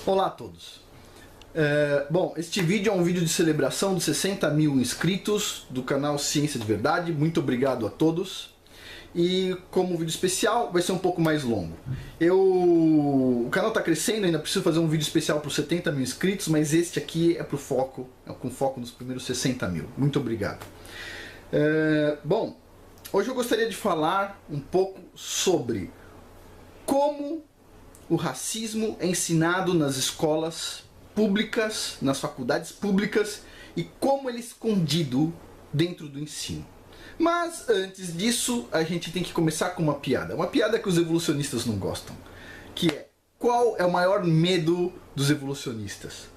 Olá a todos. Bom, este vídeo é um vídeo de celebração dos 60 mil inscritos do canal Ciência de Verdade. Muito obrigado a todos. E como vídeo especial vai ser um pouco mais longo. O canal está crescendo, ainda preciso fazer um vídeo especial para os 70 mil inscritos, mas este aqui é com foco nos primeiros 60 mil. Muito obrigado. Bom, hoje eu gostaria de falar um pouco sobre como o racismo é ensinado nas escolas públicas, nas faculdades públicas, e como ele é escondido dentro do ensino. Mas antes disso, a gente tem que começar com uma piada que os evolucionistas não gostam, que é: qual é o maior medo dos evolucionistas?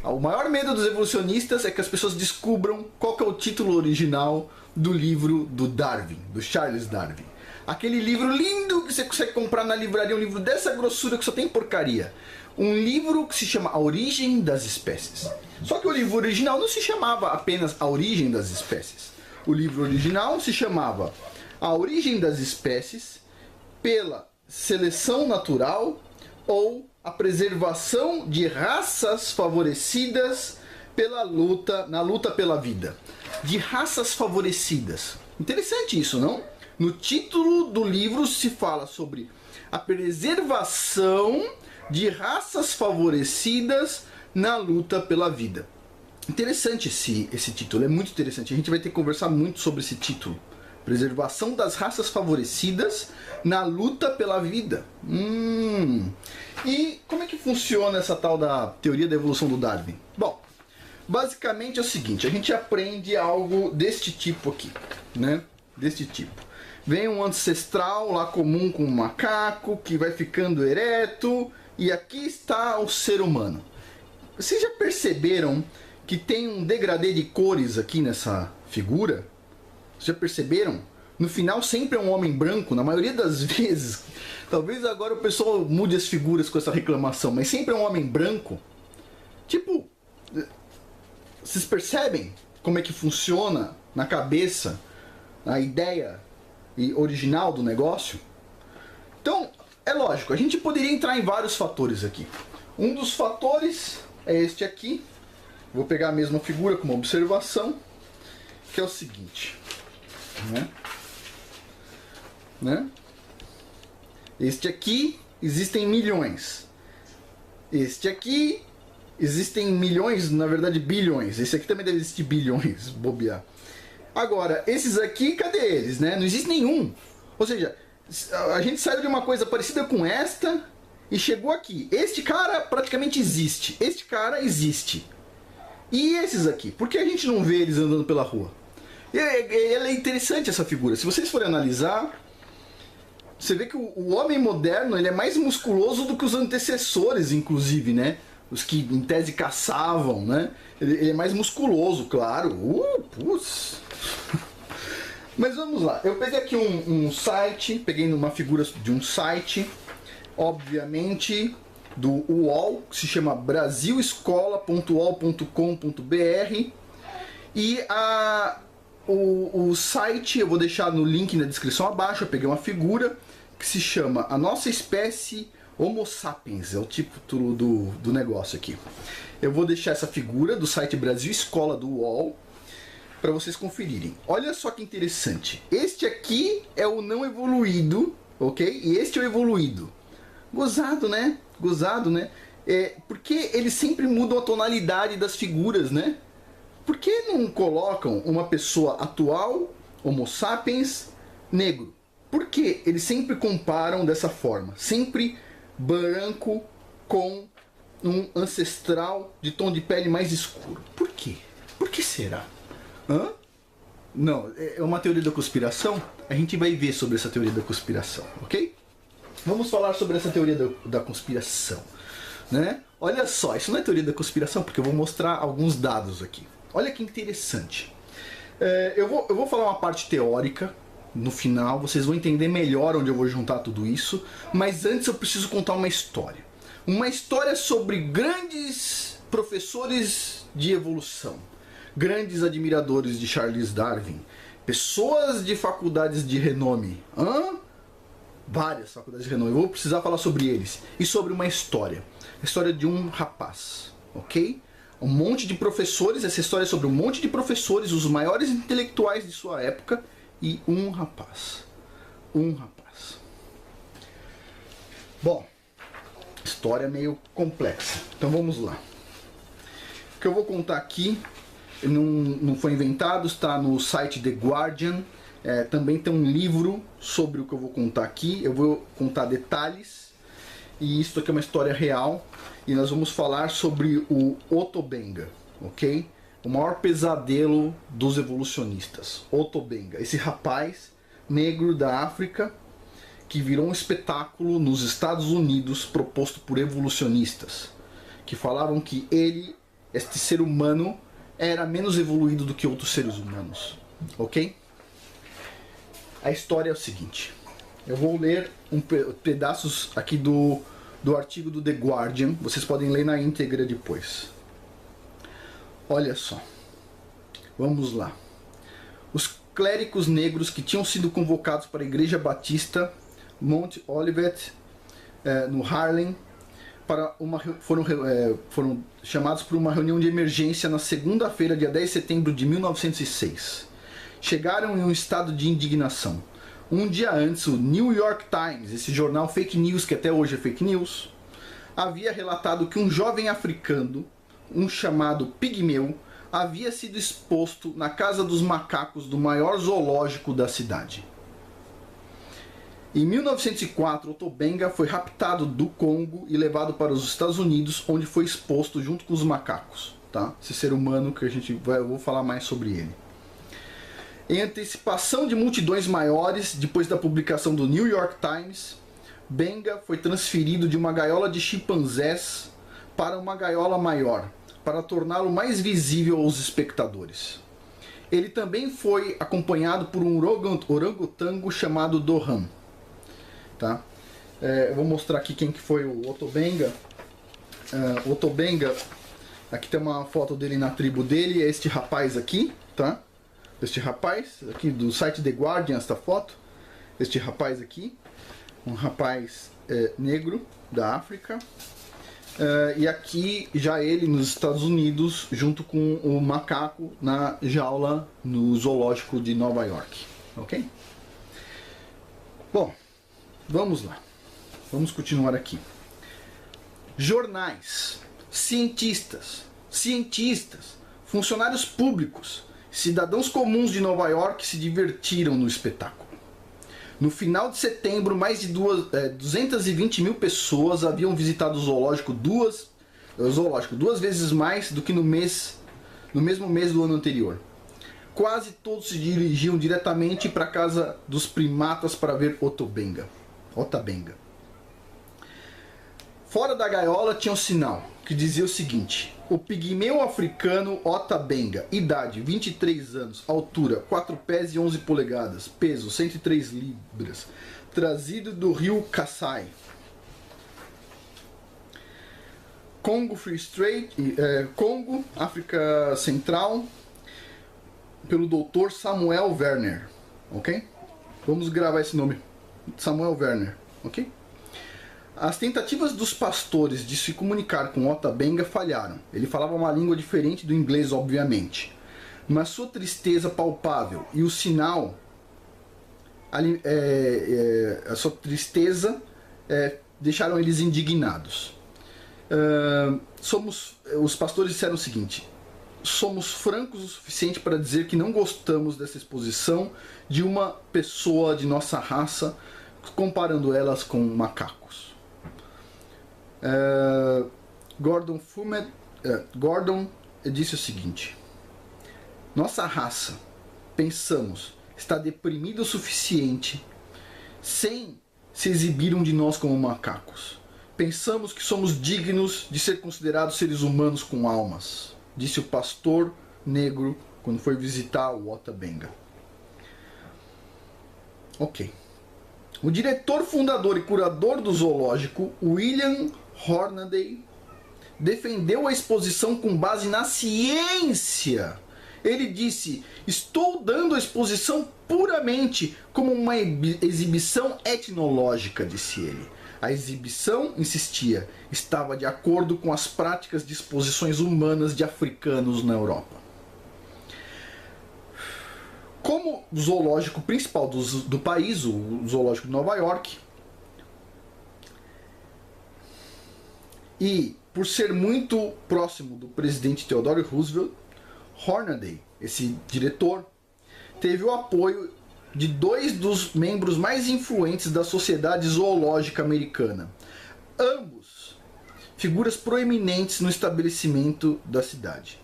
O maior medo dos evolucionistas é que as pessoas descubram qual que é o título original do livro do Darwin, do Charles Darwin. Aquele livro lindo que você consegue comprar na livraria, um livro dessa grossura que só tem porcaria. Um livro que se chama A Origem das Espécies. Só que o livro original não se chamava apenas A Origem das Espécies. O livro original se chamava A Origem das Espécies pela Seleção Natural ou a Preservação de Raças Favorecidas na luta pela vida. De raças favorecidas. Interessante isso, não? No título do livro se fala sobre a preservação de raças favorecidas na luta pela vida. Interessante esse título, é muito interessante. A gente vai ter que conversar muito sobre esse título. Preservação das raças favorecidas na luta pela vida. E como é que funciona essa tal da teoria da evolução do Darwin? Bom, basicamente é o seguinte: a gente aprende algo deste tipo aqui, né? Deste tipo. Vem um ancestral lá comum com um macaco que vai ficando ereto, e aqui está o ser humano. Vocês já perceberam que tem um degradê de cores aqui nessa figura? Já perceberam? No final sempre é um homem branco, na maioria das vezes. Talvez agora o pessoal mude as figuras com essa reclamação, mas sempre é um homem branco. Tipo, vocês percebem como é que funciona na cabeça a ideia original do negócio? Então, é lógico, a gente poderia entrar em vários fatores aqui. Um dos fatores é este aqui. Vou pegar a mesma figura como observação, que é o seguinte, né? Este aqui existem milhões. Este aqui existem milhões, na verdade bilhões. Esse aqui também deve existir bilhões, bobear. Agora, esses aqui, cadê eles, né? Não existe nenhum. Ou seja, a gente saiu de uma coisa parecida com esta e chegou aqui. Este cara praticamente existe. Este cara existe. E esses aqui? Por que a gente não vê eles andando pela rua? É interessante essa figura. Se vocês forem analisar, você vê que o homem moderno ele é mais musculoso do que os antecessores, inclusive, né? Os que em tese caçavam, né? Ele é mais musculoso, claro. Putz. Mas vamos lá. Eu peguei aqui um site, peguei uma figura de um site, obviamente do UOL, que se chama brasilescola.uol.com.br, e o site eu vou deixar no link na descrição abaixo. Eu peguei uma figura que se chama A Nossa Espécie Homo Sapiens, é o título do negócio aqui. Eu vou deixar essa figura do site Brasil Escola do UOL para vocês conferirem. Olha só que interessante. Este aqui é o não evoluído, ok? E este é o evoluído. Gozado, né? Gozado, né? Porque eles sempre mudam a tonalidade das figuras, né? Por que não colocam uma pessoa atual, Homo Sapiens, negro? Por que eles sempre comparam dessa forma? Sempre branco com um ancestral de tom de pele mais escuro. Por quê? Por que será? Não, é uma teoria da conspiração? A gente vai ver sobre essa teoria da conspiração, ok? Vamos falar sobre essa teoria da conspiração, né? Olha só, isso não é teoria da conspiração, porque eu vou mostrar alguns dados aqui. Olha que interessante. Eu vou falar uma parte teórica. No final, vocês vão entender melhor onde eu vou juntar tudo isso. Mas antes eu preciso contar uma história. Uma história sobre grandes professores de evolução. Grandes admiradores de Charles Darwin. Pessoas de faculdades de renome. várias faculdades de renome. Eu vou precisar falar sobre eles e sobre uma história. A história de um rapaz, ok? Um monte de professores, essa história é sobre um monte de professores, os maiores intelectuais de sua época e um rapaz. Um rapaz. Bom, história meio complexa. Então vamos lá. O que eu vou contar aqui não foi inventado, está no site The Guardian. Também tem um livro sobre o que eu vou contar aqui. Eu vou contar detalhes. E isso aqui é uma história real. E nós vamos falar sobre o Otto Benga, ok? O maior pesadelo dos evolucionistas. Otto Benga, esse rapaz negro da África que virou um espetáculo nos Estados Unidos proposto por evolucionistas, que falavam que ele, este ser humano, era menos evoluído do que outros seres humanos, ok? A história é o seguinte, eu vou ler pedaços aqui do artigo do The Guardian, vocês podem ler na íntegra depois. Olha só, vamos lá. Os clérigos negros que tinham sido convocados para a Igreja Batista Mount Olivet, no Harlem, foram chamados para uma reunião de emergência na segunda-feira, dia 10 de setembro de 1906. Chegaram em um estado de indignação. Um dia antes, o New York Times, esse jornal fake news que até hoje é fake news, havia relatado que um jovem africano, um chamado Pigmeu, havia sido exposto na Casa dos Macacos do maior zoológico da cidade. Em 1904, Otto Benga foi raptado do Congo e levado para os Estados Unidos, onde foi exposto junto com os macacos. Tá? Esse ser humano que eu vou falar mais sobre ele. Em antecipação de multidões maiores, depois da publicação do New York Times, Benga foi transferido de uma gaiola de chimpanzés para uma gaiola maior, para torná-lo mais visível aos espectadores. Ele também foi acompanhado por um orangotango chamado Dohan. Tá? Eu vou mostrar aqui quem que foi o Otto Benga. Otto Benga, aqui tem uma foto dele na tribo dele, é este rapaz aqui, tá? Este rapaz, aqui do site The Guardian, esta foto. Este rapaz aqui, um rapaz negro da África. E aqui já ele nos Estados Unidos, junto com o macaco na jaula no zoológico de Nova York. Ok? Bom, vamos lá. Vamos continuar aqui. Jornais, cientistas, funcionários públicos, cidadãos comuns de Nova York se divertiram no espetáculo. No final de setembro, mais de 220 mil pessoas haviam visitado o zoológico duas vezes mais do que no mesmo mês do ano anterior. Quase todos se dirigiam diretamente para a casa dos primatas para ver Otto Benga. Fora da gaiola tinha um sinal que dizia o seguinte: o pigmeu africano Otto Benga, idade 23 anos, altura 4 pés e 11 polegadas, peso 103 libras, trazido do rio Kassai, Congo Free State, Congo, África Central, pelo Dr. Samuel Werner, ok? Vamos gravar esse nome, Samuel Werner, ok? As tentativas dos pastores de se comunicar com Otto Benga falharam. Ele falava uma língua diferente do inglês, obviamente. Mas sua tristeza palpável e o sinal, a sua tristeza, deixaram eles indignados. Os pastores disseram o seguinte: somos francos o suficiente para dizer que não gostamos dessa exposição de uma pessoa de nossa raça, comparando elas com macacos. Gordon disse o seguinte: nossa raça, pensamos, está deprimida o suficiente sem se exibir um de nós como macacos. Pensamos que somos dignos de ser considerados seres humanos com almas, disse o pastor negro quando foi visitar o Otto Benga. Ok. O diretor, fundador e curador do zoológico, William Hornaday, defendeu a exposição com base na ciência Ele disse: estou dando a exposição puramente como uma exibição etnológica, disse ele. A exibição, insistia, estava de acordo com as práticas de exposições humanas de africanos na Europa. Como zoológico principal do país, o zoológico de Nova York, e por ser muito próximo do presidente Theodore Roosevelt, Hornaday, esse diretor, teve o apoio de 2 dos membros mais influentes da Sociedade Zoológica Americana, ambos figuras proeminentes no estabelecimento da cidade.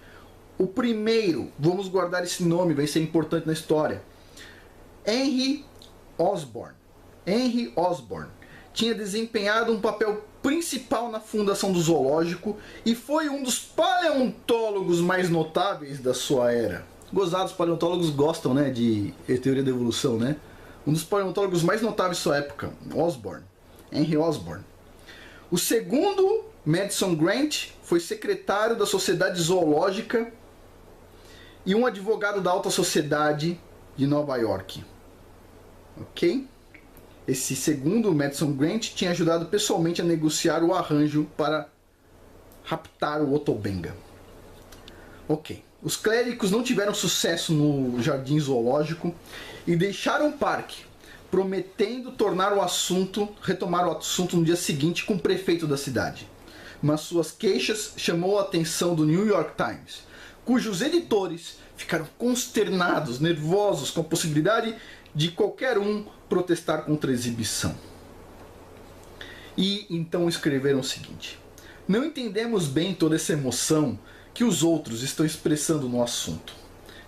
O primeiro, vamos guardar esse nome, vai ser importante na história, Henry Osborn. Henry Osborn tinha desempenhado um papel principal na fundação do zoológico e foi um dos paleontólogos mais notáveis da sua era. Gozados, paleontólogos gostam, né, de teoria da evolução, né? Um dos paleontólogos mais notáveis de sua época, Osborn, Henry Osborn. O segundo, Madison Grant, foi secretário da Sociedade Zoológica e um advogado da alta sociedade de Nova York. Ok? Esse segundo, Madison Grant, tinha ajudado pessoalmente a negociar o arranjo para raptar o Otobenga. Ok. Os clérigos não tiveram sucesso no jardim zoológico e deixaram o parque, prometendo retomar o assunto no dia seguinte com o prefeito da cidade. Mas suas queixas chamou a atenção do New York Times, cujos editores ficaram consternados, nervosos com a possibilidade de qualquer um protestar contra a exibição. E então escreveram o seguinte: não entendemos bem toda essa emoção que os outros estão expressando no assunto,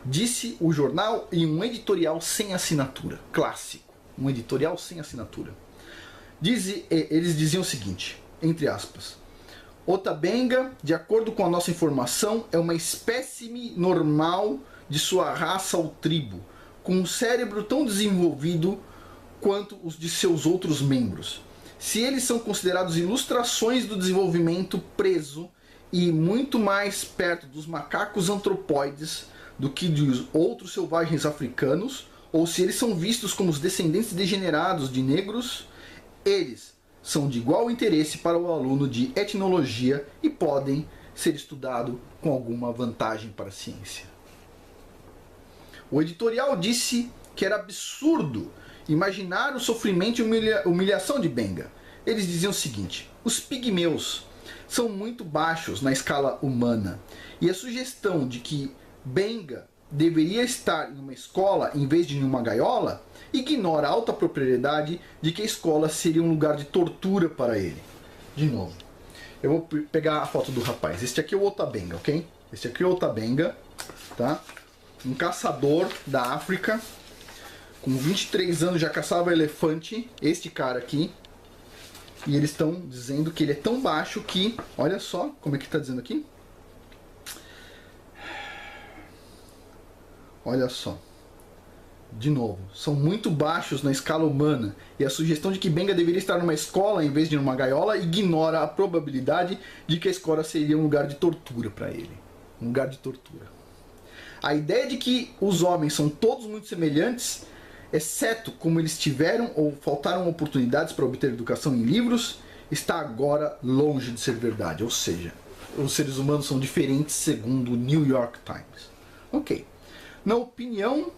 disse o jornal em um editorial sem assinatura. Clássico, um editorial sem assinatura. Eles diziam o seguinte, entre aspas: Otabenga, de acordo com a nossa informação, é uma espécime normal de sua raça ou tribo, com um cérebro tão desenvolvido quanto os de seus outros membros. Se eles são considerados ilustrações do desenvolvimento preso e muito mais perto dos macacos antropóides do que dos outros selvagens africanos, ou se eles são vistos como os descendentes degenerados de negros, eles são de igual interesse para o aluno de etnologia e podem ser estudados com alguma vantagem para a ciência. O editorial disse que era absurdo imaginar o sofrimento e humilhação de Benga. Eles diziam o seguinte: os pigmeus são muito baixos na escala humana, e a sugestão de que Benga deveria estar em uma escola em vez de em uma gaiola ignora a alta propriedade de que a escola seria um lugar de tortura para ele. De novo, eu vou pegar a foto do rapaz. Este aqui é o Otabenga, ok? Este aqui é o Otabenga, tá? Um caçador da África, com 23 anos já caçava elefante, este cara aqui. E eles estão dizendo que ele é tão baixo que, olha só como é que está dizendo aqui. Olha só. De novo, são muito baixos na escala humana. E a sugestão de que Benga deveria estar numa escola em vez de numa gaiola ignora a probabilidade de que a escola seria um lugar de tortura para ele. Um lugar de tortura. A ideia de que os homens são todos muito semelhantes, exceto como eles tiveram ou faltaram oportunidades para obter educação em livros, está agora longe de ser verdade. Ou seja, os seres humanos são diferentes segundo o New York Times. Ok. Na opinião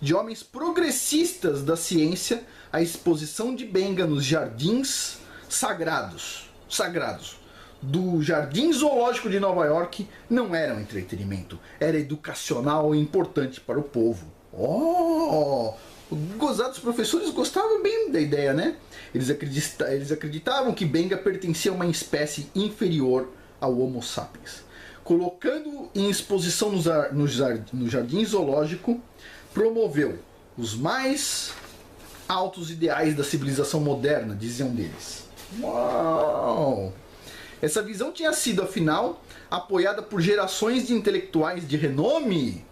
de homens progressistas da ciência, a exposição de Benga nos jardins sagrados do Jardim Zoológico de Nova York não era um entretenimento, era educacional e importante para o povo. Oh! Gozados professores gostavam bem da ideia, né? Eles acreditavam que Benga pertencia a uma espécie inferior ao Homo sapiens. Colocando em exposição no Jardim Zoológico, promoveu os mais altos ideais da civilização moderna, diziam deles. Uau! Essa visão tinha sido, afinal, apoiada por gerações de intelectuais de renome.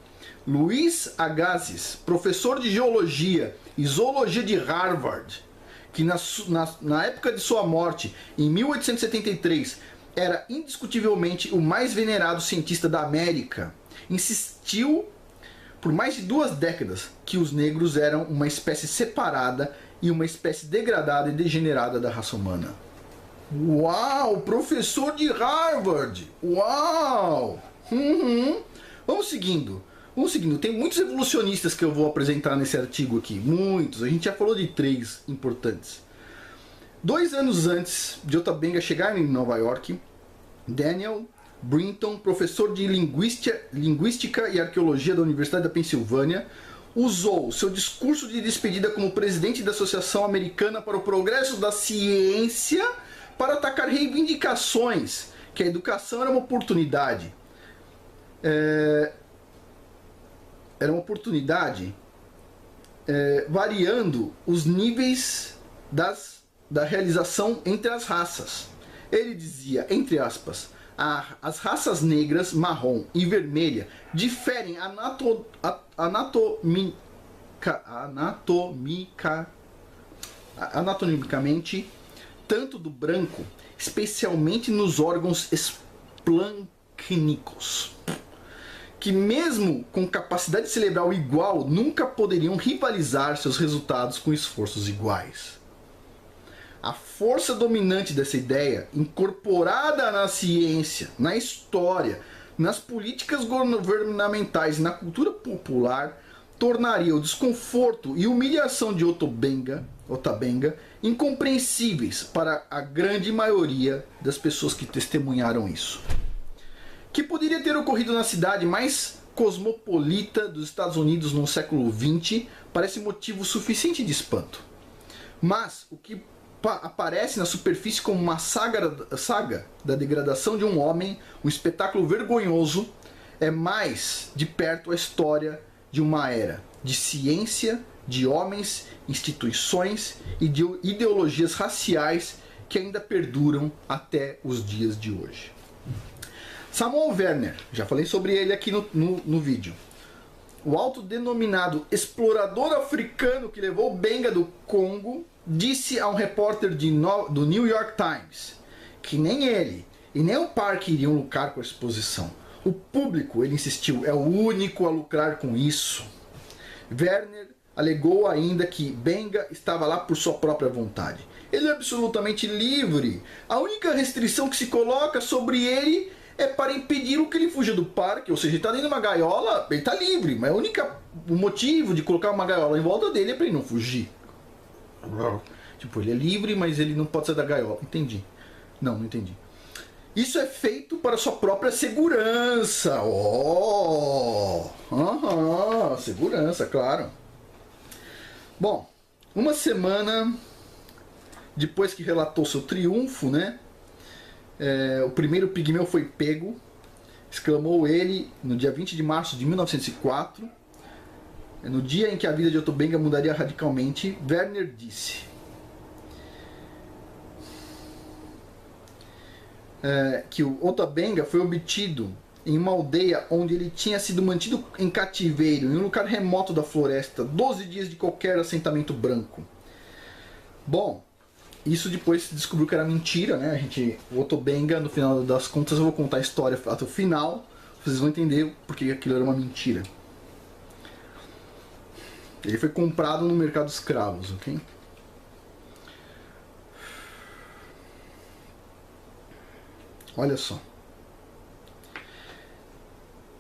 Luiz Agassiz, professor de geologia e zoologia de Harvard, que na época de sua morte, em 1873, era indiscutivelmente o mais venerado cientista da América, insistiu por mais de 2 décadas que os negros eram uma espécie separada e uma espécie degradada e degenerada da raça humana. Uau! Professor de Harvard! Uau! Vamos seguindo. Tem muitos evolucionistas que eu vou apresentar nesse artigo aqui. Muitos. A gente já falou de 3 importantes. 2 anos antes de Ota Benga chegar em Nova York, Daniel Brinton, professor de Linguística e Arqueologia da Universidade da Pensilvânia, usou seu discurso de despedida como presidente da Associação Americana para o Progresso da Ciência para atacar reivindicações que a educação era uma oportunidade. Era uma oportunidade variando os níveis da realização entre as raças. Ele dizia, entre aspas, as raças negras, marrom e vermelha diferem anatomicamente tanto do branco, especialmente nos órgãos esplâncnicos, que mesmo com capacidade cerebral igual, nunca poderiam rivalizar seus resultados com esforços iguais. A força dominante dessa ideia, incorporada na ciência, na história, nas políticas governamentais e na cultura popular, tornaria o desconforto e humilhação de Ota Benga incompreensíveis para a grande maioria das pessoas que testemunharam isso. Que poderia ter ocorrido na cidade mais cosmopolita dos Estados Unidos no século XX parece motivo suficiente de espanto. Mas o que aparece na superfície como uma saga da degradação de um homem, um espetáculo vergonhoso, é mais de perto a história de uma era de ciência, de homens, instituições e de ideologias raciais que ainda perduram até os dias de hoje. Samuel Werner, já falei sobre ele aqui no vídeo. O autodenominado explorador africano que levou Benga do Congo disse a um repórter do New York Times que nem ele e nem o parque iriam lucrar com a exposição. O público, ele insistiu, é o único a lucrar com isso. Werner alegou ainda que Benga estava lá por sua própria vontade. Ele é absolutamente livre. A única restrição que se coloca sobre ele é para impedir que ele fuja do parque. Ou seja, ele está dentro de uma gaiola, ele está livre, mas o motivo de colocar uma gaiola em volta dele é para ele não fugir. Tipo, ele é livre, mas ele não pode sair da gaiola. Entendi. Não entendi. Isso é feito para sua própria segurança. Segurança, claro. Bom, uma semana depois que relatou seu triunfo, né? O primeiro pigmeu foi pego, exclamou ele no dia 20 de março de 1904. No dia em que a vida de Ota Benga mudaria radicalmente, Werner disse que o Ota Benga foi obtido em uma aldeia onde ele tinha sido mantido em cativeiro, em um lugar remoto da floresta, 12 dias de qualquer assentamento branco. Bom, isso depois se descobriu que era mentira, né? O Ota Benga, no final das contas, eu vou contar a história até o final, vocês vão entender porque aquilo era uma mentira. Ele foi comprado no mercado de escravos, ok? Olha só.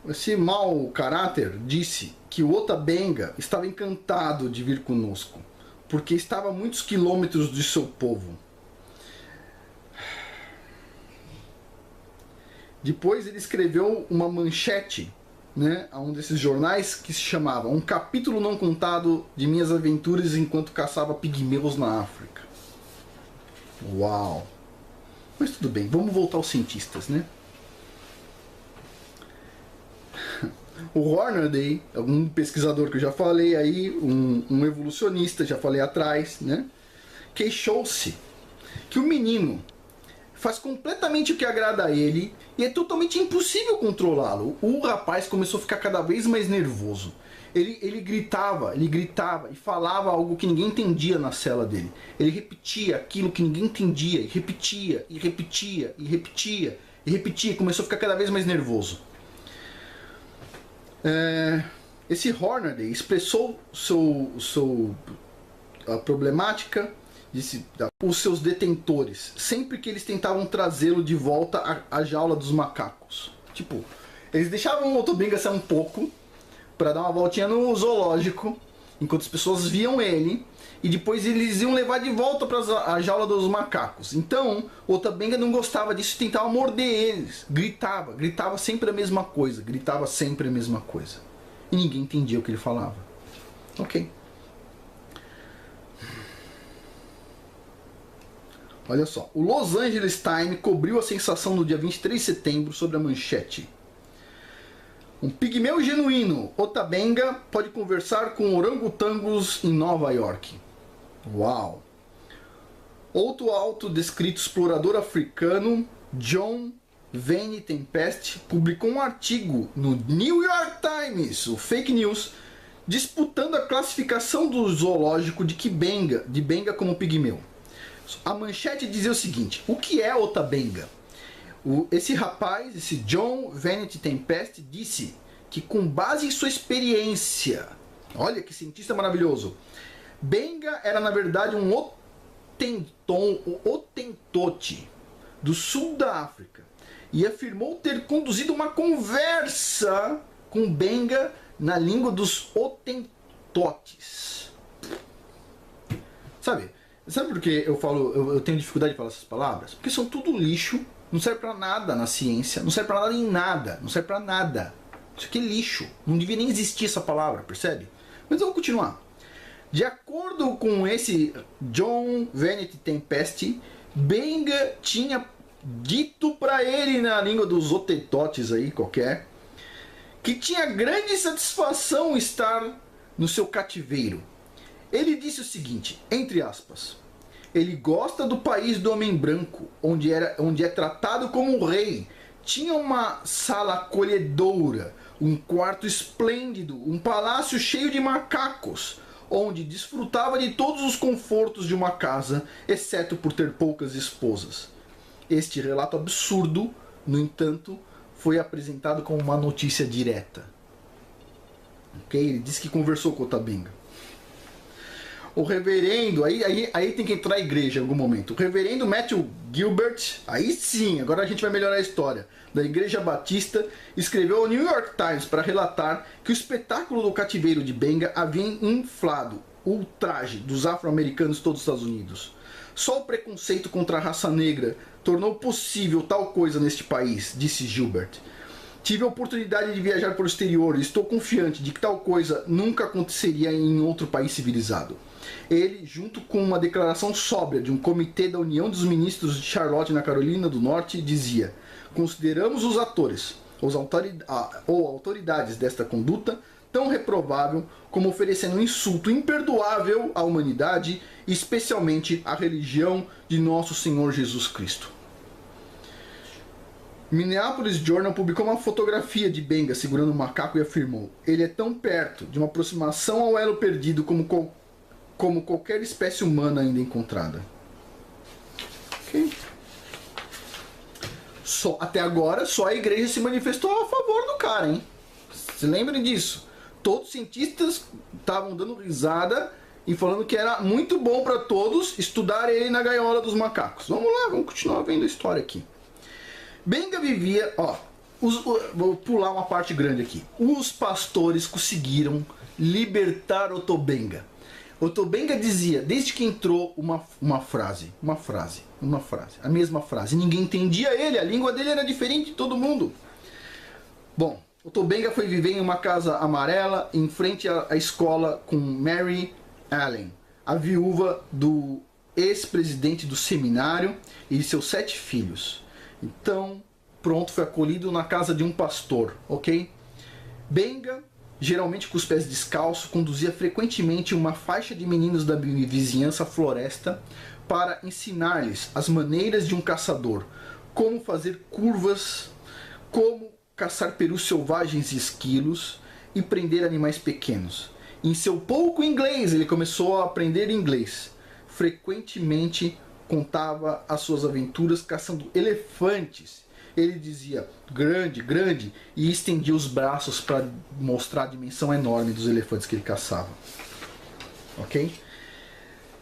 Esse mau caráter disse que o Ota Benga estava encantado de vir conosco, porque estava a muitos quilômetros de seu povo. Depois ele escreveu uma manchete, né, a um desses jornais que se chamava Um Capítulo Não Contado de Minhas Aventuras Enquanto Caçava Pigmeus na África. Uau! Mas tudo bem, vamos voltar aos cientistas, né? O Hornaday, um pesquisador que eu já falei aí, um evolucionista, já falei atrás, né? Queixou-se que o menino faz completamente o que agrada a ele e é totalmente impossível controlá-lo. O rapaz começou a ficar cada vez mais nervoso. Ele gritava e falava algo que ninguém entendia na cela dele. Ele repetia aquilo que ninguém entendia, e repetia, e repetia, e repetia, e repetia, e começou a ficar cada vez mais nervoso. Esse Hornaday expressou a problemática os seus detentores sempre que eles tentavam trazê-lo de volta à jaula dos macacos. Tipo, eles deixavam o Otobenga sair um pouco para dar uma voltinha no zoológico, enquanto as pessoas viam ele, e depois eles iam levar de volta para a jaula dos macacos. Então, o Otobenga não gostava disso e tentava morder eles. Gritava sempre a mesma coisa, E ninguém entendia o que ele falava. Ok. Olha só, o Los Angeles Times cobriu a sensação no dia 23 de setembro sobre a manchete. Um pigmeu genuíno, Otobenga, pode conversar com orangotangos em Nova York. Uau! Outro autodescrito explorador africano, John Vane Tempest, publicou um artigo no New York Times, o fake news, disputando a classificação do zoológico de Benga como pigmeu. A manchete dizia o seguinte: o que é Otobenga? Esse rapaz, esse John Vanity Tempest, disse que com base em sua experiência, olha que cientista maravilhoso, Benga era na verdade um Otentote do sul da África e afirmou ter conduzido uma conversa com Benga na língua dos Otentotes. Sabe por que eu tenho dificuldade de falar essas palavras? Porque são tudo lixo, não serve pra nada na ciência, não serve pra nada em nada, não serve pra nada. Isso aqui é lixo, não devia nem existir essa palavra, percebe? Mas eu vou continuar. De acordo com esse John Vanity Tempest, Benga tinha dito pra ele na língua dos Otentotes aí, qualquer, que tinha grande satisfação estar no seu cativeiro. Ele disse o seguinte, entre aspas: ele gosta do país do homem branco, onde é tratado como um rei. Tinha uma sala acolhedora, um quarto esplêndido, um palácio cheio de macacos, onde desfrutava de todos os confortos de uma casa, exceto por ter poucas esposas. Este relato absurdo, no entanto, foi apresentado como uma notícia direta. Ok? Ele disse que conversou com o Otobenga. O reverendo, aí tem que entrar a igreja em algum momento. O reverendo Matthew Gilbert, aí sim, agora a gente vai melhorar a história, da Igreja Batista, escreveu ao New York Times para relatar que o espetáculo do cativeiro de Benga havia inflado o traje dos afro-americanos de todos os Estados Unidos. Só o preconceito contra a raça negra tornou possível tal coisa neste país, disse Gilbert. Tive a oportunidade de viajar para o exterior e estou confiante de que tal coisa nunca aconteceria em outro país civilizado. Ele, junto com uma declaração sóbria de um comitê da União dos Ministros de Charlotte, na Carolina do Norte, dizia: consideramos os atores ou autoridades desta conduta tão reprovável como oferecendo um insulto imperdoável à humanidade e especialmente à religião de nosso Senhor Jesus Cristo. Minneapolis Journal publicou uma fotografia de Benga segurando um macaco e afirmou: ele é tão perto de uma aproximação ao elo perdido como qualquer espécie humana ainda encontrada. Ok? Até agora, só a igreja se manifestou a favor do cara, hein? Se lembrem disso. Todos os cientistas estavam dando risada e falando que era muito bom para todos estudar ele na gaiola dos macacos. Vamos lá, vamos continuar vendo a história aqui. Benga vivia... vou pular uma parte grande aqui. Os pastores conseguiram libertar Otobenga. Otobenga dizia, desde que entrou uma frase, a mesma frase. Ninguém entendia ele, a língua dele era diferente de todo mundo. Bom, Otobenga foi viver em uma casa amarela em frente à escola com Mary Allen, a viúva do ex-presidente do seminário e de seus 7 filhos. Então, pronto, foi acolhido na casa de um pastor, ok? Benga, geralmente com os pés descalços, conduzia frequentemente uma faixa de meninos da vizinhança floresta para ensinar-lhes as maneiras de um caçador, como fazer curvas, como caçar perus selvagens e esquilos e prender animais pequenos. Em seu pouco inglês, ele começou a aprender inglês. Frequentemente contava as suas aventuras caçando elefantes ele dizia grande, grande, e estendia os braços para mostrar a dimensão enorme dos elefantes que ele caçava. Ok?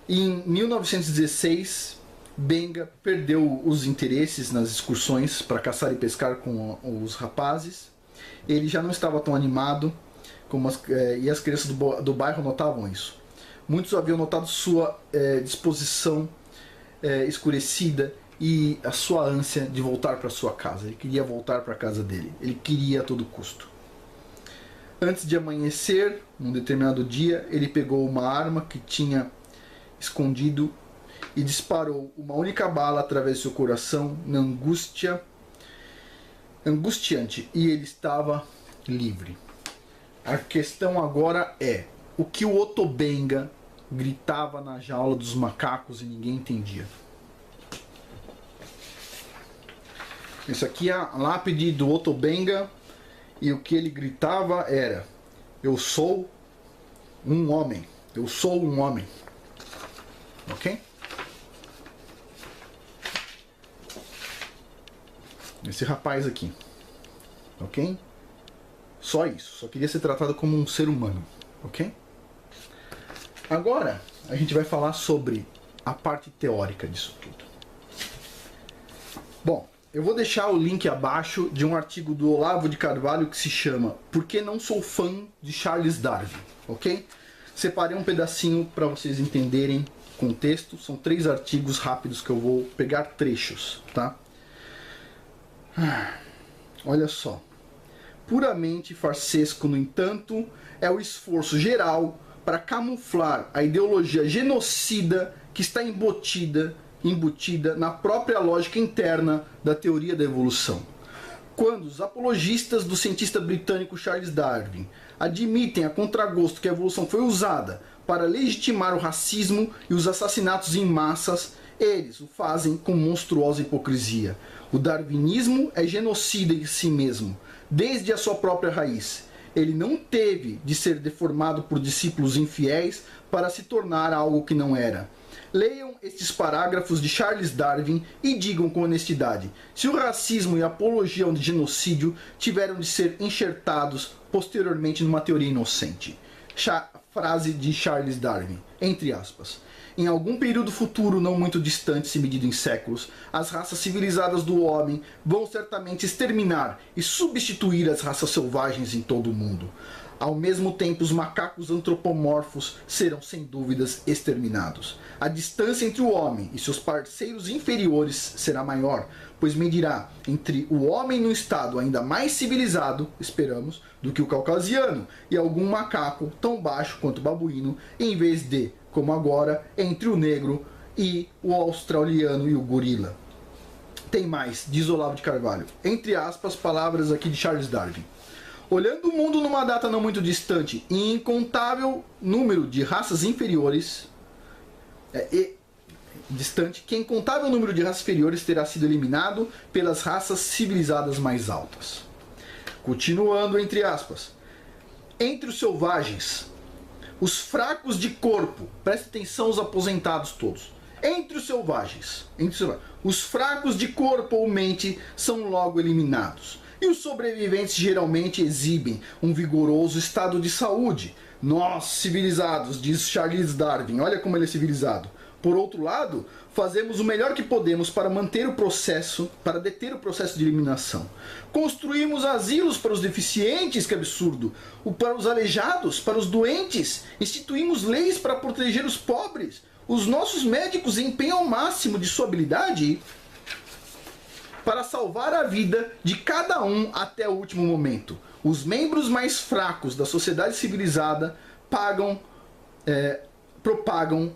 Em 1916, Benga perdeu os interesses nas excursões para caçar e pescar com os rapazes. Ele já não estava tão animado, e as crianças do bairro notavam isso. Muitos haviam notado sua disposição escurecida e a sua ânsia de voltar para sua casa. Ele queria voltar para a casa dele. Ele queria a todo custo. Antes de amanhecer, num determinado dia, ele pegou uma arma que tinha escondido e disparou uma única bala através do seu coração na angústia angustiante, e ele estava livre. A questão agora é: o que o Otto Benga gritava na jaula dos macacos e ninguém entendia? Isso aqui é a lápide do Otto Benga, e o que ele gritava era: eu sou um homem, eu sou um homem. Ok? Esse rapaz aqui. Ok? Só isso. Só queria ser tratado como um ser humano. Ok? Agora, a gente vai falar sobre a parte teórica disso tudo. Bom, eu vou deixar o link abaixo de um artigo do Olavo de Carvalho que se chama Por que não sou fã de Charles Darwin? Ok? Separei um pedacinho para vocês entenderem o contexto. São 3 artigos rápidos que eu vou pegar trechos, tá? Olha só. Puramente farsesco, no entanto, é o esforço geral para camuflar a ideologia genocida que está embutida na própria lógica interna da teoria da evolução. Quando os apologistas do cientista britânico Charles Darwin admitem a contragosto que a evolução foi usada para legitimar o racismo e os assassinatos em massas, eles o fazem com monstruosa hipocrisia. O darwinismo é genocida em si mesmo, desde a sua própria raiz. Ele não teve de ser deformado por discípulos infiéis para se tornar algo que não era. Leiam estes parágrafos de Charles Darwin e digam com honestidade se o racismo e a apologia ao genocídio tiveram de ser enxertados posteriormente numa teoria inocente. Frase de Charles Darwin, entre aspas. Em algum período futuro não muito distante, se medido em séculos, as raças civilizadas do homem vão certamente exterminar e substituir as raças selvagens em todo o mundo. Ao mesmo tempo, os macacos antropomorfos serão sem dúvidas exterminados. A distância entre o homem e seus parceiros inferiores será maior, pois medirá entre o homem num estado ainda mais civilizado, esperamos, do que o caucasiano, e algum macaco tão baixo quanto o babuíno, em vez de, como agora, entre o negro e o australiano e o gorila. Tem mais, diz Olavo de Carvalho. Entre aspas, palavras aqui de Charles Darwin. Olhando o mundo numa data não muito distante e incontável número de raças inferiores, que incontável número de raças inferiores terá sido eliminado pelas raças civilizadas mais altas. Continuando, entre aspas. Entre os selvagens, os fracos de corpo, preste atenção os aposentados todos. Entre os selvagens, os fracos de corpo ou mente são logo eliminados. E os sobreviventes geralmente exibem um vigoroso estado de saúde. Nós, civilizados, diz Charles Darwin, olha como ele é civilizado. Por outro lado, fazemos o melhor que podemos para deter o processo de eliminação. Construímos asilos para os deficientes, que absurdo, para os aleijados, para os doentes, instituímos leis para proteger os pobres. Os nossos médicos empenham ao máximo de sua habilidade para salvar a vida de cada um até o último momento. Os membros mais fracos da sociedade civilizada propagam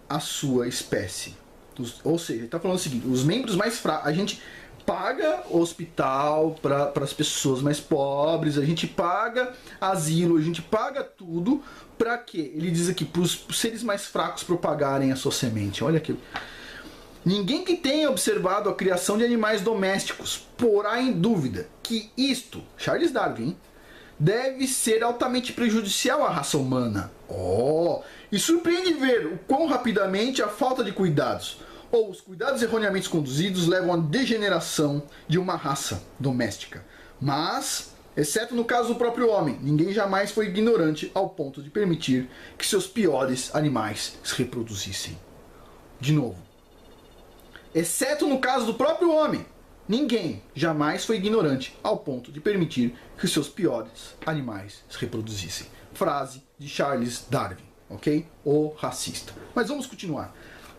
a sua espécie. Ou seja, ele está falando o seguinte: os membros mais fracos, a gente paga hospital para as pessoas mais pobres, a gente paga asilo, a gente paga tudo, para quê? Ele diz aqui, para os seres mais fracos propagarem a sua semente. Olha aqui. Ninguém que tenha observado a criação de animais domésticos porá em dúvida que isto, Charles Darwin, deve ser altamente prejudicial à raça humana. E surpreende ver o quão rapidamente a falta de cuidados, ou os cuidados erroneamente conduzidos levam à degeneração de uma raça doméstica. Mas, exceto no caso do próprio homem, ninguém jamais foi ignorante ao ponto de permitir que seus piores animais se reproduzissem. De novo. Exceto no caso do próprio homem, ninguém jamais foi ignorante ao ponto de permitir que seus piores animais se reproduzissem. Frase de Charles Darwin, ok? O racista. Mas vamos continuar.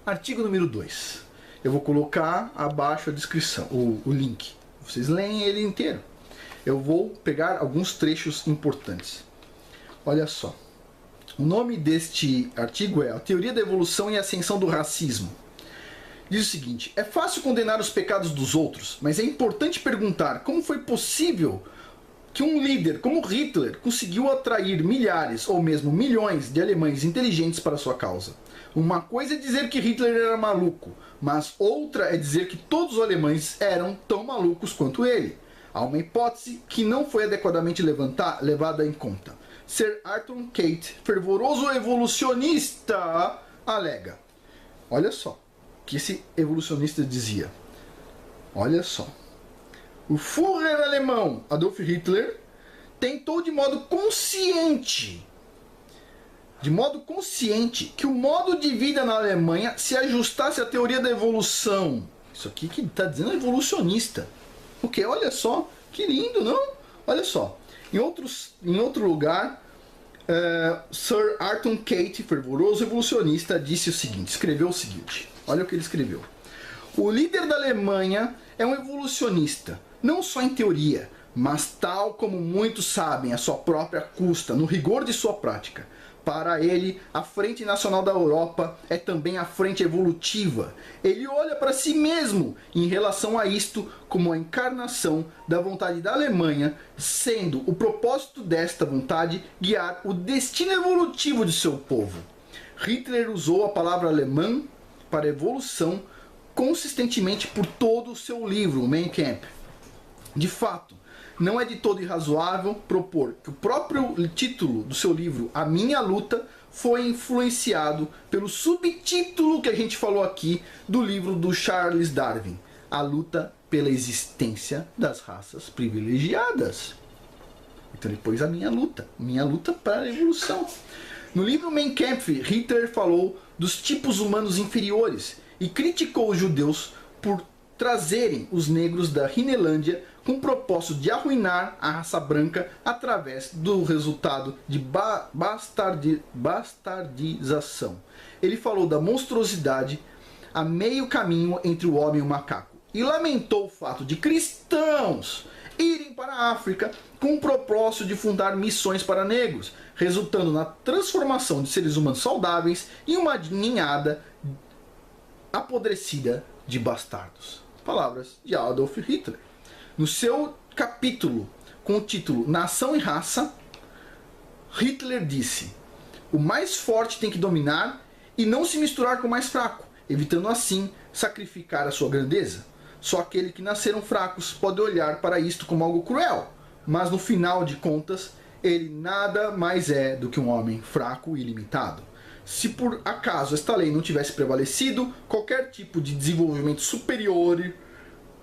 Artigo número 2. Eu vou colocar abaixo a descrição, o link. Vocês leem ele inteiro. Eu vou pegar alguns trechos importantes. Olha só. O nome deste artigo é A Teoria da Evolução e a Ascensão do Racismo. Diz o seguinte: é fácil condenar os pecados dos outros, mas é importante perguntar como foi possível que um líder como Hitler conseguiu atrair milhares ou mesmo milhões de alemães inteligentes para sua causa. Uma coisa é dizer que Hitler era maluco, mas outra é dizer que todos os alemães eram tão malucos quanto ele. Há uma hipótese que não foi adequadamente levada em conta. Sir Arthur Kate, fervoroso evolucionista, alega. Olha só o que esse evolucionista dizia. Olha só. O Führer alemão Adolf Hitler tentou de modo consciente que o modo de vida na Alemanha se ajustasse à teoria da evolução. Isso aqui que está dizendo evolucionista. O que? Olha só, que lindo, não? Olha só. Em outro lugar, Sir Arthur Kate, fervoroso evolucionista, escreveu o seguinte. Olha o que ele escreveu. O líder da Alemanha é um evolucionista, não só em teoria, mas tal como muitos sabem, à sua própria custa, no rigor de sua prática. Para ele, a Frente Nacional da Europa é também a frente evolutiva. Ele olha para si mesmo em relação a isto como a encarnação da vontade da Alemanha, sendo o propósito desta vontade guiar o destino evolutivo de seu povo. Hitler usou a palavra alemã para evolução consistentemente por todo o seu livro, Mein Kampf. De fato, não é de todo irrazoável propor que o próprio título do seu livro, A Minha Luta, foi influenciado pelo subtítulo que a gente falou aqui do livro do Charles Darwin, A Luta pela Existência das Raças Privilegiadas. Então ele pôs a minha luta para a evolução. No livro Mein Kampf, Hitler falou dos tipos humanos inferiores e criticou os judeus por trazerem os negros da Rinelândia com o propósito de arruinar a raça branca através do resultado de bastardização. Ele falou da monstruosidade a meio caminho entre o homem e o macaco e lamentou o fato de cristãos irem para a África com o propósito de fundar missões para negros, resultando na transformação de seres humanos saudáveis em uma ninhada apodrecida de bastardos. Palavras de Adolf Hitler. No seu capítulo com o título Nação e Raça, Hitler disse: o mais forte tem que dominar e não se misturar com o mais fraco, evitando assim sacrificar a sua grandeza. Só aquele que nasceram fracos pode olhar para isto como algo cruel, mas no final de contas, ele nada mais é do que um homem fraco e limitado. Se por acaso esta lei não tivesse prevalecido, qualquer tipo de desenvolvimento superior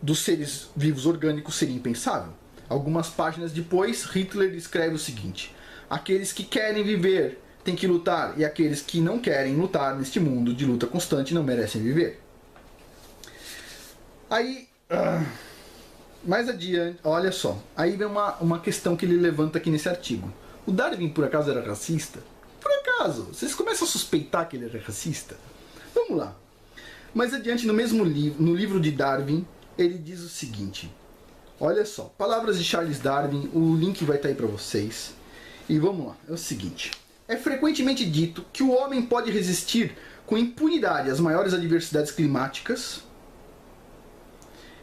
dos seres vivos orgânicos seria impensável. Algumas páginas depois, Hitler escreve o seguinte: aqueles que querem viver têm que lutar, e aqueles que não querem lutar neste mundo de luta constante não merecem viver. Aí, mais adiante, olha só, aí vem uma questão que ele levanta aqui nesse artigo. O Darwin, por acaso, era racista? Por acaso? Vocês começam a suspeitar que ele era racista? Vamos lá. Mais adiante, no mesmo livro, no livro de Darwin, ele diz o seguinte. Olha só, palavras de Charles Darwin, o link vai estar aí para vocês. E vamos lá, é o seguinte. É frequentemente dito que o homem pode resistir com impunidade às maiores adversidades climáticas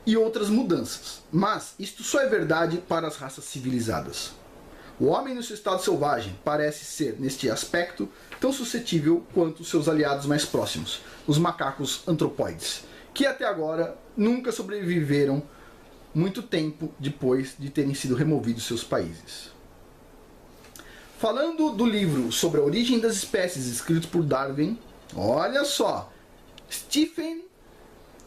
e outras mudanças. Mas isto só é verdade para as raças civilizadas. O homem no seu estado selvagem parece ser, neste aspecto, tão suscetível quanto seus aliados mais próximos, os macacos antropóides, que até agora nunca sobreviveram muito tempo depois de terem sido removidos seus países. Falando do livro sobre a origem das espécies, escrito por Darwin, olha só, Stephen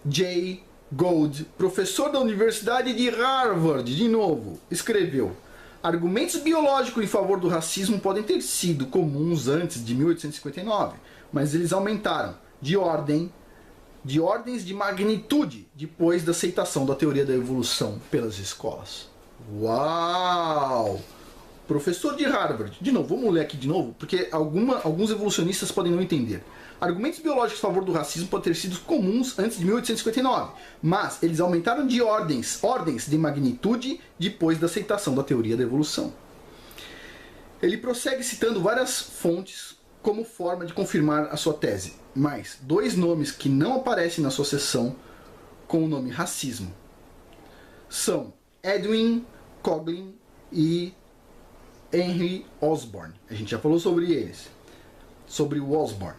J. Gould, professor da Universidade de Harvard, de novo, escreveu: argumentos biológicos em favor do racismo podem ter sido comuns antes de 1859, mas eles aumentaram de ordens de magnitude depois da aceitação da teoria da evolução pelas escolas. Uau! Professor de Harvard. De novo, vamos ler aqui de novo, porque alguns evolucionistas podem não entender. Argumentos biológicos a favor do racismo podem ter sido comuns antes de 1859, mas eles aumentaram de ordens de magnitude depois da aceitação da teoria da evolução. Ele prossegue citando várias fontes como forma de confirmar a sua tese, mas dois nomes que não aparecem na sua seção com o nome racismo são Edwin Coghlan e Henry Osborn. A gente já falou sobre eles, sobre o Osborn.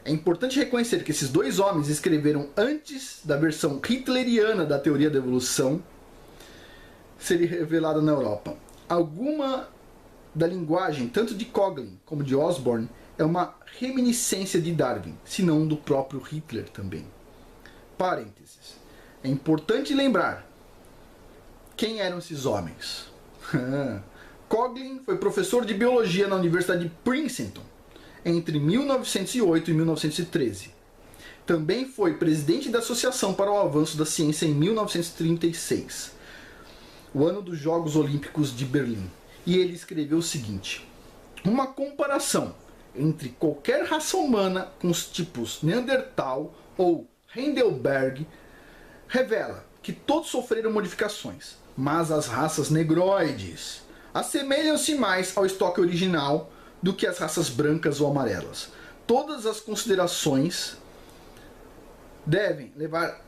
É importante reconhecer que esses dois homens escreveram antes da versão hitleriana da teoria da evolução ser revelada na Europa. Alguma da linguagem, tanto de Coghlan como de Osborn, é uma reminiscência de Darwin, se não do próprio Hitler também. Parênteses. É importante lembrar quem eram esses homens. Coghlan foi professor de biologia na Universidade de Princeton entre 1908 e 1913. Também foi presidente da Associação para o Avanço da Ciência em 1936, o ano dos Jogos Olímpicos de Berlim. E ele escreveu o seguinte: uma comparação entre qualquer raça humana com os tipos Neandertal ou Heidelberg revela que todos sofreram modificações, mas as raças negroides assemelham-se mais ao estoque original do que as raças brancas ou amarelas. Todas as considerações devem levar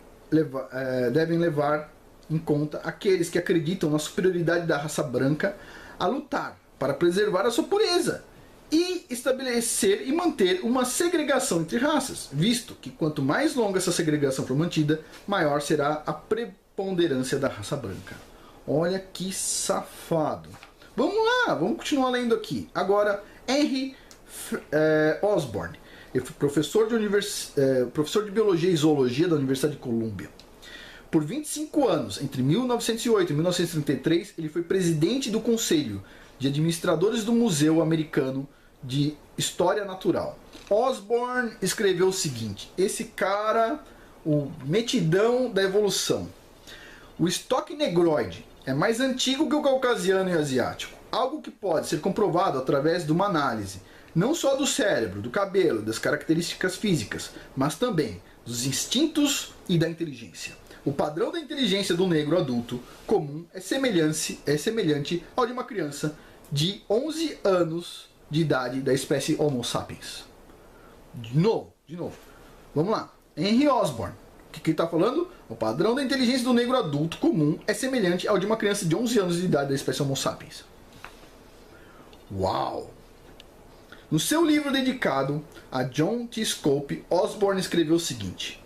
em conta aqueles que acreditam na superioridade da raça branca a lutar para preservar a sua pureza e estabelecer e manter uma segregação entre raças, visto que quanto mais longa essa segregação for mantida, maior será a preponderância da raça branca. Olha que safado. Vamos lá, vamos continuar lendo aqui. Agora, Henry Osborn. Ele foi professor de Biologia e Zoologia da Universidade de Colômbia. Por 25 anos, entre 1908 e 1933, ele foi presidente do Conselho de Administradores do Museu Americano de História Natural. Osborn escreveu o seguinte: esse cara, o metidão da evolução. O estoque negroide é mais antigo que o caucasiano e asiático, algo que pode ser comprovado através de uma análise, não só do cérebro, do cabelo, das características físicas, mas também dos instintos e da inteligência. O padrão da inteligência do negro adulto comum é semelhante ao de uma criança de 11 anos de idade da espécie Homo sapiens. De novo. Vamos lá. Henry Osborn. O que ele está falando? O padrão da inteligência do negro adulto comum é semelhante ao de uma criança de 11 anos de idade da espécie Homo sapiens. Uau! No seu livro dedicado a John T. Scopes, Osborn escreveu o seguinte: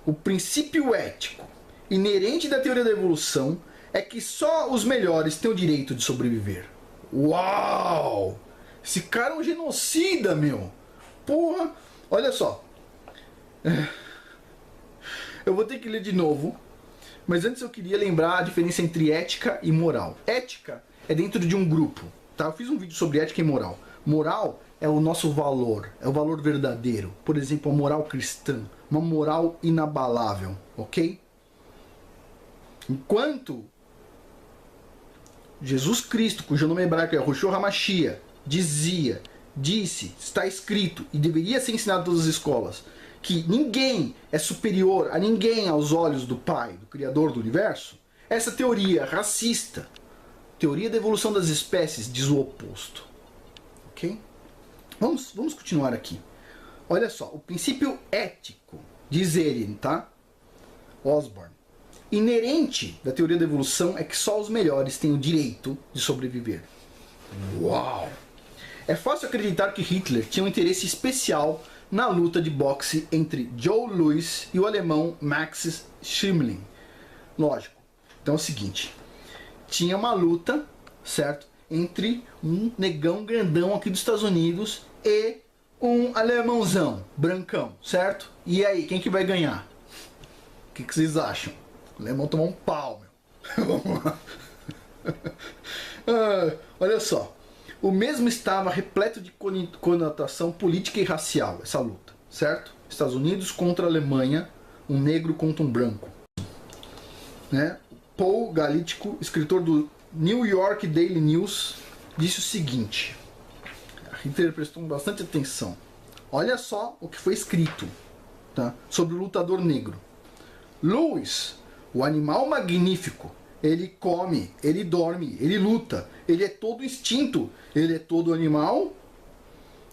o princípio ético inerente da teoria da evolução é que só os melhores têm o direito de sobreviver. Uau! Esse cara é um genocida, meu! Porra! Olha só. Eu vou ter que ler de novo, mas antes eu queria lembrar a diferença entre ética e moral. Ética é dentro de um grupo, tá? Eu fiz um vídeo sobre ética e moral. Moral é o nosso valor, é o valor verdadeiro. Por exemplo, a moral cristã, uma moral inabalável, ok? Enquanto Jesus Cristo, cujo nome hebraico é Yeshua HaMashiach, disse, está escrito e deveria ser ensinado em todas as escolas, que ninguém é superior a ninguém aos olhos do Pai, do Criador do Universo, essa teoria racista, teoria da evolução das espécies, diz o oposto. Ok? Vamos continuar aqui. Olha só, o princípio ético, diz ele, tá? Osborn. Inerente da teoria da evolução é que só os melhores têm o direito de sobreviver. Uau! É fácil acreditar que Hitler tinha um interesse especial na luta de boxe entre Joe Louis e o alemão Max Schmeling. Lógico. Então é o seguinte, tinha uma luta, certo, entre um negão grandão aqui dos Estados Unidos e um alemãozão brancão, certo? E aí, quem que vai ganhar? que vocês acham? O alemão tomou um pau, meu. Vamos lá. Olha só. O mesmo estava repleto de conotação política e racial, essa luta, certo? Estados Unidos contra a Alemanha, um negro contra um branco. Né? Paul Galítico, escritor do New York Daily News, disse o seguinte. A Hitler prestou bastante atenção. Olha só o que foi escrito, tá? Sobre o lutador negro. Louis, o animal magnífico, ele come, ele dorme, ele luta, ele é todo instinto, ele é todo animal?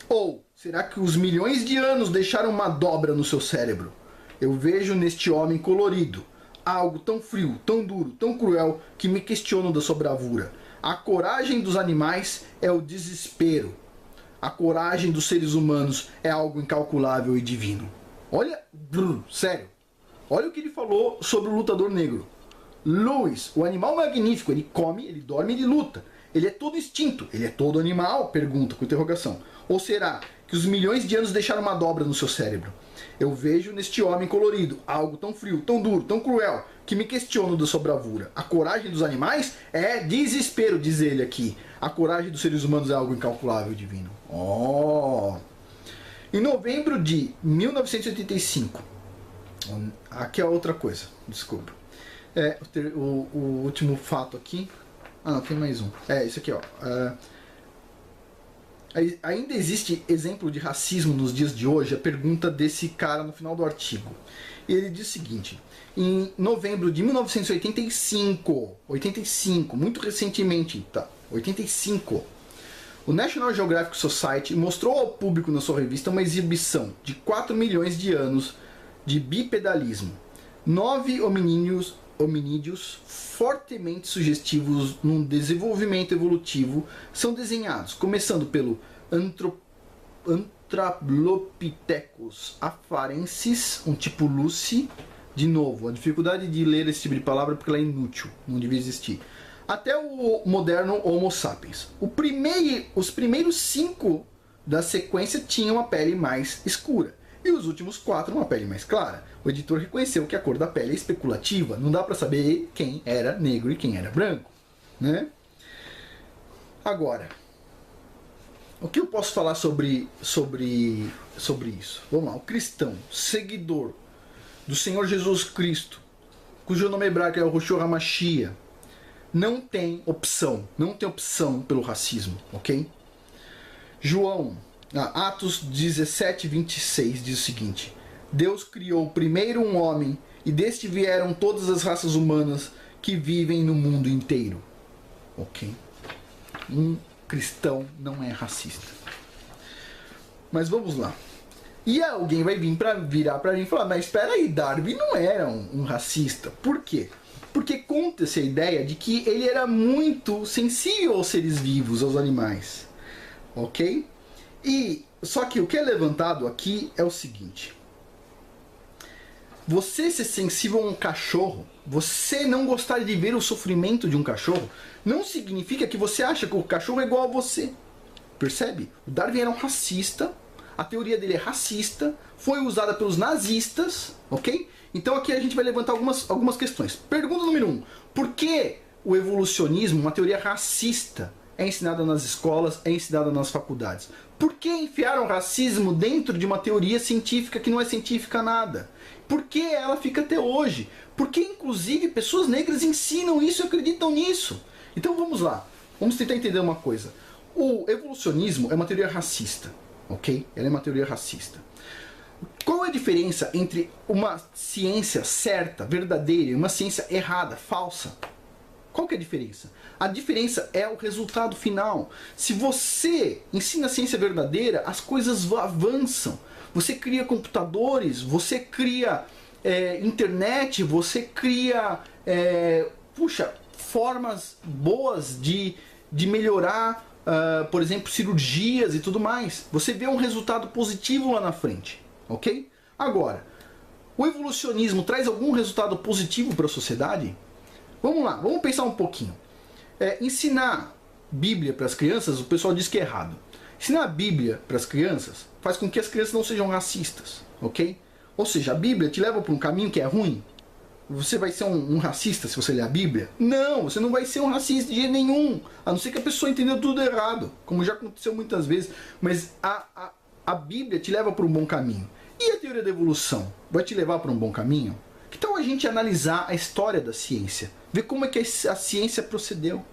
Ou será que os milhões de anos deixaram uma dobra no seu cérebro? Eu vejo neste homem colorido algo tão frio, tão duro, tão cruel, que me questiono da sua bravura. A coragem dos animais é o desespero. A coragem dos seres humanos é algo incalculável e divino. Olha, sério. Olha o que ele falou sobre o lutador negro. Louis, o animal magnífico, ele come, ele dorme, ele luta. Ele é todo instinto, ele é todo animal? Pergunta com interrogação. Ou será que os milhões de anos deixaram uma dobra no seu cérebro? Eu vejo neste homem colorido algo tão frio, tão duro, tão cruel, que me questiono da sua bravura. A coragem dos animais é desespero, diz ele aqui. A coragem dos seres humanos é algo incalculável e divino. Oh! Em novembro de 1985, aqui é outra coisa, desculpa. O último fato aqui. Ah, não, tem mais um. Isso aqui, ó. Ainda existe exemplo de racismo nos dias de hoje? A pergunta desse cara no final do artigo. Ele diz o seguinte: em novembro de 1985, muito recentemente, tá? 85, o National Geographic Society mostrou ao público na sua revista uma exibição de 4 milhões de anos de bipedalismo. 9 hominídeos fortemente sugestivos num desenvolvimento evolutivo são desenhados, começando pelo Anthropopithecus afarensis, um tipo Lucy. De novo, a dificuldade de ler esse tipo de palavra porque ela é inútil, não devia existir. Até o moderno Homo sapiens. Os primeiros 5 da sequência tinham a pele mais escura. E os últimos 4 uma pele mais clara. O editor reconheceu que a cor da pele é especulativa. Não dá para saber quem era negro e quem era branco, né? Agora, o que eu posso falar sobre isso? Vamos lá. O cristão, seguidor do Senhor Jesus Cristo, cujo nome hebraico é o Yoshua HaMashiach, não tem opção pelo racismo, ok? Atos 17, 26 diz o seguinte: Deus criou primeiro um homem, e deste vieram todas as raças humanas que vivem no mundo inteiro. Ok? Um cristão não é racista. Mas vamos lá. E alguém vai virar para mim e falar: mas espera aí, Darwin não era um racista. Por quê? Porque conta-se a ideia de que ele era muito sensível aos seres vivos, aos animais. Ok? E só que o que é levantado aqui é o seguinte: você ser sensível a um cachorro, você não gostar de ver o sofrimento de um cachorro, não significa que você acha que o cachorro é igual a você. Percebe? O Darwin era um racista, a teoria dele é racista, foi usada pelos nazistas, ok? Então aqui a gente vai levantar algumas questões. Pergunta número 1. Por que o evolucionismo, uma teoria racista, é ensinada nas escolas, é ensinada nas faculdades? Por que enfiaram racismo dentro de uma teoria científica que não é científica nada? Por que ela fica até hoje? Por que, inclusive, pessoas negras ensinam isso e acreditam nisso? Então vamos lá, vamos tentar entender uma coisa. O evolucionismo é uma teoria racista, ok? Ela é uma teoria racista. Qual é a diferença entre uma ciência certa, verdadeira, e uma ciência errada, falsa? Qual que é a diferença? A diferença é o resultado final. Se você ensina a ciência verdadeira, as coisas avançam. Você cria computadores, você cria internet, você cria formas boas de melhorar, por exemplo, cirurgias e tudo mais. Você vê um resultado positivo lá na frente, ok? Agora, o evolucionismo traz algum resultado positivo para a sociedade? Vamos lá, vamos pensar um pouquinho. Ensinar Bíblia para as crianças, o pessoal diz que é errado. Ensinar a Bíblia para as crianças faz com que as crianças não sejam racistas, ok? Ou seja, a Bíblia te leva para um caminho que é ruim? você vai ser um racista se você ler a Bíblia? Não, você não vai ser um racista de jeito nenhum. A não ser que a pessoa entendeu tudo errado, como já aconteceu muitas vezes. Mas a Bíblia te leva para um bom caminho. E a teoria da evolução vai te levar para um bom caminho? Que tal a gente analisar a história da ciência? Ver como é que a ciência procedeu.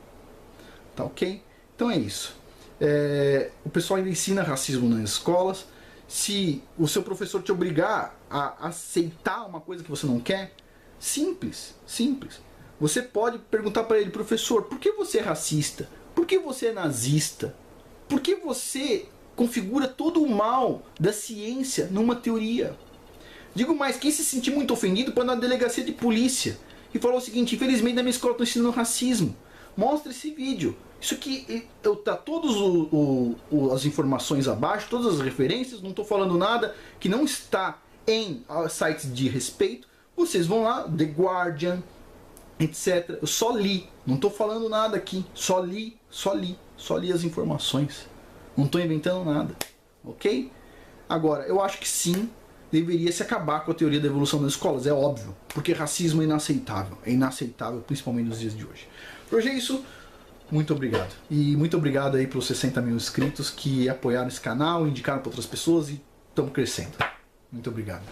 Tá ok? Então é isso. O pessoal ainda ensina racismo nas escolas. Se o seu professor te obrigar a aceitar uma coisa que você não quer, simples, simples. Você pode perguntar para ele: professor, por que você é racista? Por que você é nazista? Por que você configura todo o mal da ciência numa teoria? Digo mais, quem se sentir muito ofendido pode ir na delegacia de polícia e falar o seguinte: infelizmente na minha escola estou ensinando racismo. Mostra esse vídeo. Isso aqui tá todas as informações abaixo, todas as referências, não estou falando nada que não está em sites de respeito. Vocês vão lá, The Guardian, etc. Eu só li, não estou falando nada aqui, só li as informações. Não estou inventando nada, ok? Agora, eu acho que sim, deveria se acabar com a teoria da evolução das escolas, é óbvio, porque racismo é inaceitável, principalmente nos dias de hoje. Por hoje é isso. Muito obrigado. E muito obrigado aí pelos 60 mil inscritos que apoiaram esse canal, indicaram para outras pessoas e estamos crescendo. Muito obrigado.